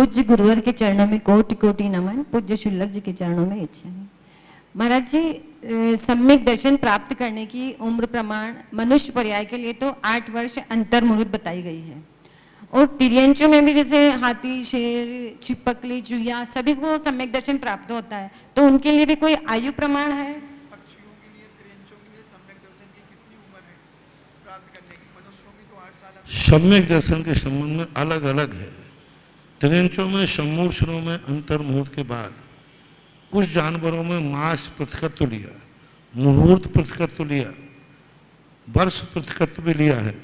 पूज्य गुरुवर के चरणों में कोटि कोटि नमन, पूज्य शुल्लक जी के चरणों में इच्छा है। महाराज जी, सम्यक दर्शन प्राप्त करने की उम्र प्रमाण मनुष्य पर्याय के लिए तो 8 वर्ष अंतर्मुहूर्त बताई गई है, और तिर्यंचों में भी जैसे हाथी, शेर, छिपकली, चूहिया सभी को सम्यक दर्शन प्राप्त होता है, तो उनके लिए भी कोई आयु प्रमाण है? पक्षियों के लिए, तिर्यंचों के लिए सम्यक दर्शन की कितनी उम्र है प्राप्त करने की? मनुष्यों की तो 8 साल। सम्यक दर्शन के संबंध में अलग अलग है। तिर्यंचों में सम्मूर्छनों में अंतर्मुहूर्त के बाद, कुछ जानवरों में मास प्रतिकत्व लिया, मुहूर्त प्रतिकत्व लिया, वर्ष प्रतिकत्व भी लिया है,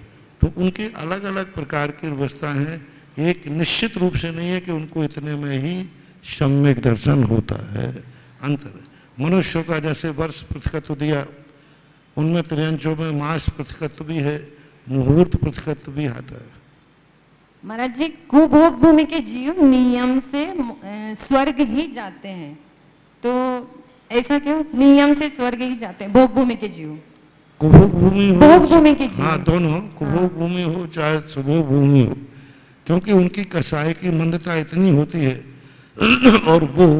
तो उनकी अलग अलग प्रकार की व्यवस्था है। एक निश्चित रूप से नहीं है कि उनको इतने में ही सम्यक दर्शन होता है। अंतर मनुष्यों का जैसे वर्ष प्रतिकत्व दिया, उनमें तिर्यंचों में मास प्रतिकत्व भी है, मुहूर्त प्रतिकत्व भी आता है। महाराज जी, कुभोग भूमि के जीव नियम से स्वर्ग ही जाते हैं, तो ऐसा क्यों? नियम से स्वर्ग ही जाते हैं भोग भूमि के जीव? कुभोग भूमि हो, भोग भूमि के जीव, हाँ दोनों, कुभोग भूमि हो चाहे सुभोग भूमि हो, क्योंकि उनकी कसाई की मंदता इतनी होती है और वो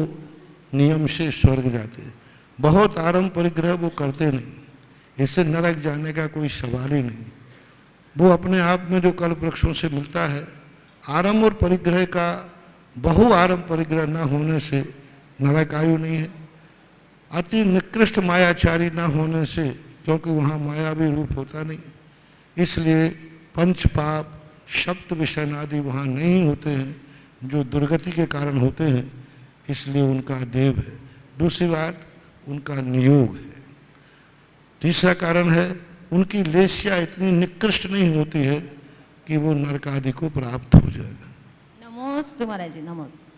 नियम से स्वर्ग जाते हैं। बहुत आरंभ परिग्रह वो करते नहीं, इससे नरक जाने का कोई सवाल ही नहीं। वो अपने आप में जो कल्प वृक्षों से मिलता है, आरंभ और परिग्रह का, बहु आरंभ परिग्रह न होने से नरक आयु नहीं है। अति निकृष्ट मायाचारी न होने से, क्योंकि वहाँ मायावी रूप होता नहीं, इसलिए पंच पाप, सप्त विषय आदि वहाँ नहीं होते हैं जो दुर्गति के कारण होते हैं, इसलिए उनका देव है। दूसरी बात, उनका नियोग है। तीसरा कारण है, उनकी लेस्या इतनी निकृष्ट नहीं होती है कि वो नरक आदि को प्राप्त हो जाए। नमोस्तु महाराज जी, नमोस्तु।